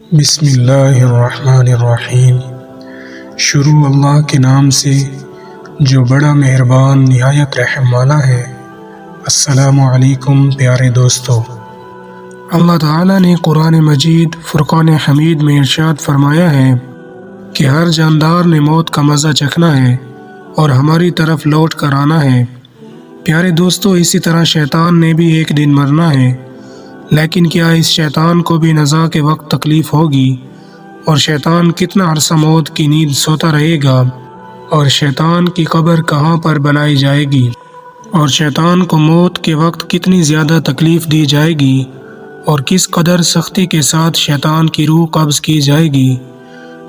بسم اللہ الرحمن الرحیم۔ شروع اللہ کے نام سے جو بڑا مہربان نہایت رحم والا ہے۔ السلام علیکم پیارے دوستو۔ اللہ تعالیٰ نے قرآن مجید فرقان حمید میں ارشاد فرمایا ہے کہ ہر جاندار نے موت کا مزہ چکھنا ہے اور ہماری طرف لوٹ کر آنا ہے۔ پیارے دوستو، اسی طرح شیطان نے بھی ایک دن مرنا ہے، لیکن کیا اس شیطان کو بھی نزاع کے وقت تکلیف ہوگی؟ اور شیطان کتنا عرصہ موت کی نیند سوتا رہے گا؟ اور شیطان کی قبر کہاں پر بنائی جائے گی؟ اور شیطان کو موت کے وقت کتنی زیادہ تکلیف دی جائے گی؟ اور کس قدر سختی کے ساتھ شیطان کی روح قبض کی جائے گی؟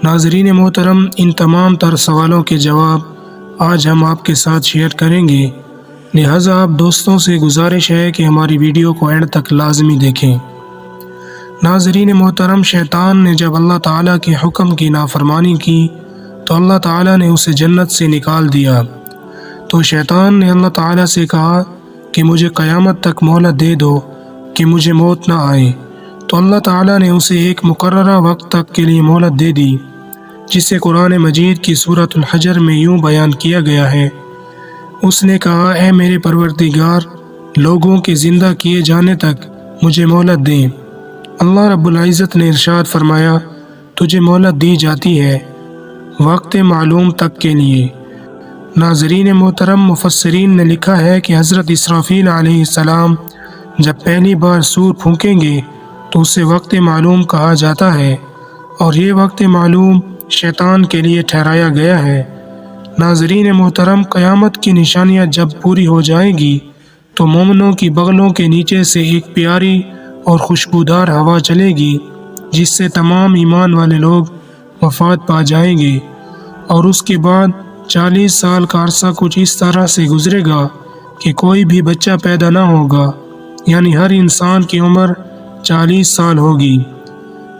ناظرین محترم، ان تمام تر سوالوں کے جواب آج ہم آپ کے ساتھ شیئر کریں گے، لہٰذا آپ دوستوں سے گزارش ہے کہ ہماری ویڈیو کو اینڈ تک لازمی دیکھیں۔ ناظرین محترم، شیطان نے جب اللہ تعالیٰ کے حکم کی نافرمانی کی تو اللہ تعالیٰ نے اسے جنت سے نکال دیا۔ تو شیطان نے اللہ تعالیٰ سے کہا کہ مجھے قیامت تک مہلت دے دو کہ مجھے موت نہ آئے۔ تو اللہ تعالیٰ نے اسے ایک مقررہ وقت تک کے لیے مہلت دے دی، جسے قرآن مجید کی سورۃ الحجر میں یوں بیان کیا گیا ہے۔ اس نے کہا، اے میرے پروردگار، لوگوں کے زندہ کیے جانے تک مجھے مہلت دیں۔ اللہ رب العزت نے ارشاد فرمایا، تجھے مہلت دی جاتی ہے وقت معلوم تک کے لیے۔ ناظرین محترم، مفسرین نے لکھا ہے کہ حضرت اسرافیل علیہ السلام جب پہلی بار سور پھونکیں گے تو اسے وقت معلوم کہا جاتا ہے، اور یہ وقت معلوم شیطان کے لیے ٹھہرایا گیا ہے۔ ناظرین محترم، قیامت کی نشانیاں جب پوری ہو جائیں گی تو مومنوں کی بغلوں کے نیچے سے ایک پیاری اور خوشبودار ہوا چلے گی، جس سے تمام ایمان والے لوگ وفات پا جائیں گے، اور اس کے بعد 40 سال کا عرصہ کچھ اس طرح سے گزرے گا کہ کوئی بھی بچہ پیدا نہ ہوگا، یعنی ہر انسان کی عمر 40 سال ہوگی۔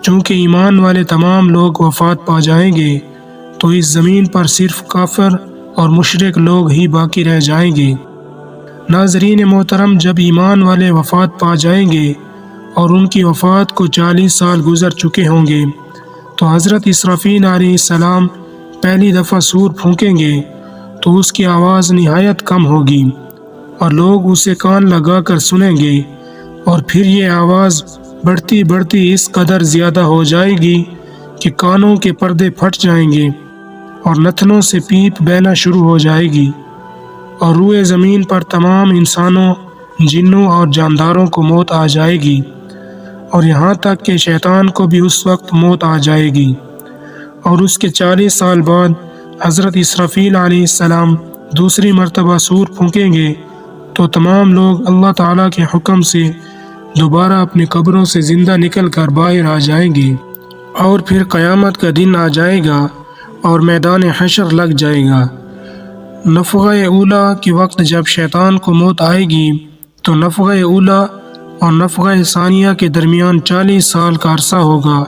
چونکہ ایمان والے تمام لوگ وفات پا جائیں گے تو اس زمین پر صرف کافر اور مشرک لوگ ہی باقی رہ جائیں گے۔ ناظرین محترم، جب ایمان والے وفات پا جائیں گے اور ان کی وفات کو 40 سال گزر چکے ہوں گے تو حضرت اسرافیل علیہ السلام پہلی دفعہ سور پھونکیں گے تو اس کی آواز نہایت کم ہوگی اور لوگ اسے کان لگا کر سنیں گے، اور پھر یہ آواز بڑھتی بڑھتی اس قدر زیادہ ہو جائے گی کہ کانوں کے پردے پھٹ جائیں گے اور نتنوں سے پیپ بہنا شروع ہو جائے گی، اور روئے زمین پر تمام انسانوں، جنوں اور جانداروں کو موت آ جائے گی، اور یہاں تک کہ شیطان کو بھی اس وقت موت آ جائے گی۔ اور اس کے 40 سال بعد حضرت اسرافیل علیہ السلام دوسری مرتبہ سور پھونکیں گے تو تمام لوگ اللہ تعالیٰ کے حکم سے دوبارہ اپنی قبروں سے زندہ نکل کر باہر آ جائیں گے، اور پھر قیامت کا دن آ جائے گا اور میدان حشر لگ جائے گا۔ نفخہ اولیٰ کے وقت جب شیطان کو موت آئے گی تو نفخہ اولیٰ اور نفخہ ثانیہ کے درمیان 40 سال کا عرصہ ہوگا۔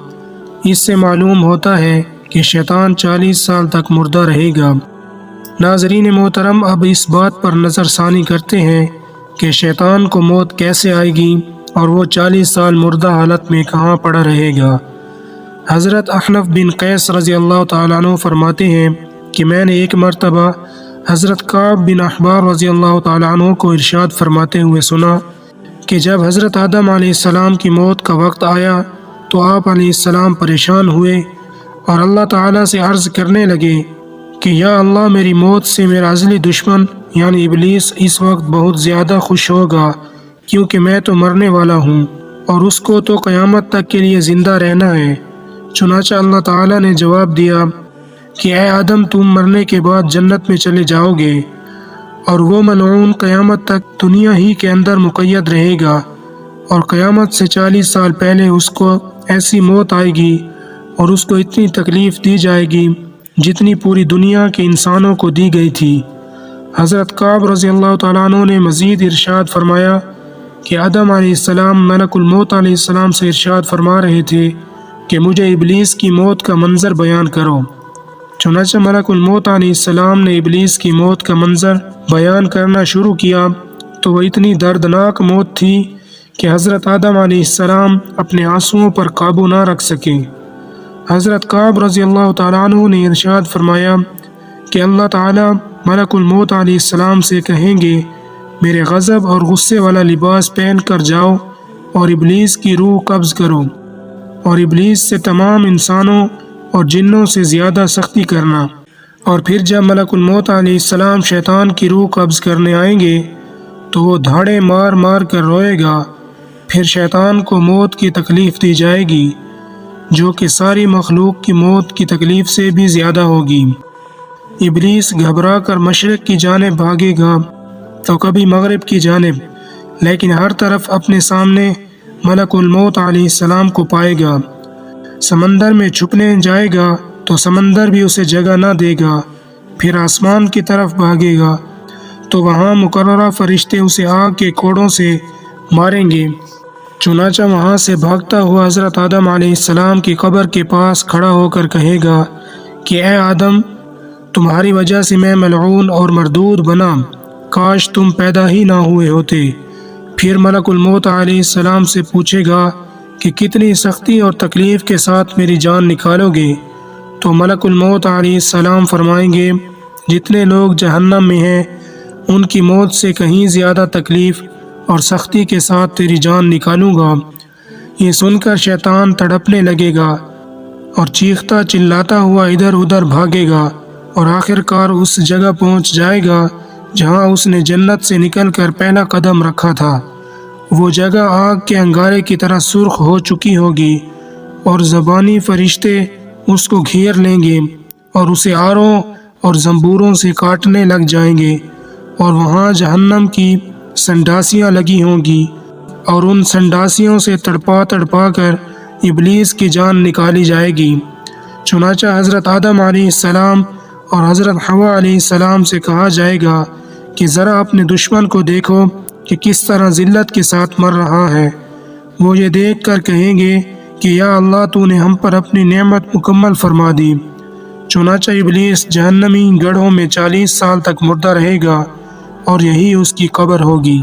اس سے معلوم ہوتا ہے کہ شیطان 40 سال تک مردہ رہے گا۔ ناظرین محترم، اب اس بات پر نظر ثانی کرتے ہیں کہ شیطان کو موت کیسے آئے گی اور وہ 40 سال مردہ حالت میں کہاں پڑا رہے گا۔ حضرت احنف بن قیس رضی اللہ تعالیٰ عنہ فرماتے ہیں کہ میں نے ایک مرتبہ حضرت کعب بن احبار رضی اللہ تعالیٰ عنہ کو ارشاد فرماتے ہوئے سنا کہ جب حضرت آدم علیہ السلام کی موت کا وقت آیا تو آپ علیہ السلام پریشان ہوئے اور اللہ تعالیٰ سے عرض کرنے لگے کہ یا اللہ، میری موت سے میرا ازلی دشمن یعنی ابلیس اس وقت بہت زیادہ خوش ہوگا، کیونکہ میں تو مرنے والا ہوں اور اس کو تو قیامت تک کے لیے زندہ رہنا ہے۔ چنانچہ اللہ تعالیٰ نے جواب دیا کہ اے آدم، تم مرنے کے بعد جنت میں چلے جاؤ گے، اور وہ ملعون قیامت تک دنیا ہی کے اندر مقید رہے گا، اور قیامت سے 40 سال پہلے اس کو ایسی موت آئے گی اور اس کو اتنی تکلیف دی جائے گی جتنی پوری دنیا کے انسانوں کو دی گئی تھی۔ حضرت کعب رضی اللہ تعالیٰ عنہ نے مزید ارشاد فرمایا کہ آدم علیہ السلام ملک الموت علیہ السلام سے ارشاد فرما رہے تھے کہ مجھے ابلیس کی موت کا منظر بیان کرو۔ چنانچہ ملک الموت علیہ السلام نے ابلیس کی موت کا منظر بیان کرنا شروع کیا تو وہ اتنی دردناک موت تھی کہ حضرت آدم علیہ السلام اپنے آنسوؤں پر قابو نہ رکھ سکے۔ حضرت کعب رضی اللہ تعالیٰ عنہ نے ارشاد فرمایا کہ اللہ تعالیٰ ملک الموت علیہ السلام سے کہیں گے میرے غضب اور غصے والا لباس پہن کر جاؤ اور ابلیس کی روح قبض کرو، اور ابلیس سے تمام انسانوں اور جنوں سے زیادہ سختی کرنا۔ اور پھر جب ملک الموت علیہ السلام شیطان کی روح قبض کرنے آئیں گے تو وہ دھاڑے مار مار کر روئے گا۔ پھر شیطان کو موت کی تکلیف دی جائے گی جو کہ ساری مخلوق کی موت کی تکلیف سے بھی زیادہ ہوگی۔ ابلیس گھبرا کر مشرق کی جانب بھاگے گا تو کبھی مغرب کی جانب، لیکن ہر طرف اپنے سامنے ملک الموت علیہ السلام کو پائے گا۔ سمندر میں چھپنے جائے گا تو سمندر بھی اسے جگہ نہ دے گا۔ پھر آسمان کی طرف بھاگے گا تو وہاں مقررہ فرشتے اسے آگ کے کوڑوں سے ماریں گے۔ چنانچہ وہاں سے بھاگتا ہوا حضرت آدم علیہ السلام کی قبر کے پاس کھڑا ہو کر کہے گا کہ اے آدم، تمہاری وجہ سے میں ملعون اور مردود بنا، کاش تم پیدا ہی نہ ہوئے ہوتے۔ پھر ملک الموت علیہ السلام سے پوچھے گا کہ کتنی سختی اور تکلیف کے ساتھ میری جان نکالو گے؟ تو ملک الموت علیہ السلام فرمائیں گے جتنے لوگ جہنم میں ہیں ان کی موت سے کہیں زیادہ تکلیف اور سختی کے ساتھ تیری جان نکالوں گا۔ یہ سن کر شیطان تڑپنے لگے گا اور چیختا چلاتا ہوا ادھر ادھر بھاگے گا اور آخر کار اس جگہ پہنچ جائے گا جہاں اس نے جنت سے نکل کر پہلا قدم رکھا تھا۔ وہ جگہ آگ کے انگارے کی طرح سرخ ہو چکی ہوگی اور زبانی فرشتے اس کو گھیر لیں گے اور اسے آروں اور زنبوروں سے کاٹنے لگ جائیں گے، اور وہاں جہنم کی سنڈاسیاں لگی ہوں گی اور ان سنڈاسیوں سے تڑپا تڑپا کر ابلیس کی جان نکالی جائے گی۔ چنانچہ حضرت آدم علیہ السلام اور حضرت حوا علیہ السلام سے کہا جائے گا کہ ذرا اپنے دشمن کو دیکھو کہ کس طرح ذلت کے ساتھ مر رہا ہے۔ وہ یہ دیکھ کر کہیں گے کہ یا اللہ، تو نے ہم پر اپنی نعمت مکمل فرما دی۔ چنانچہ ابلیس جہنمی گڑھوں میں 40 سال تک مردہ رہے گا اور یہی اس کی قبر ہوگی۔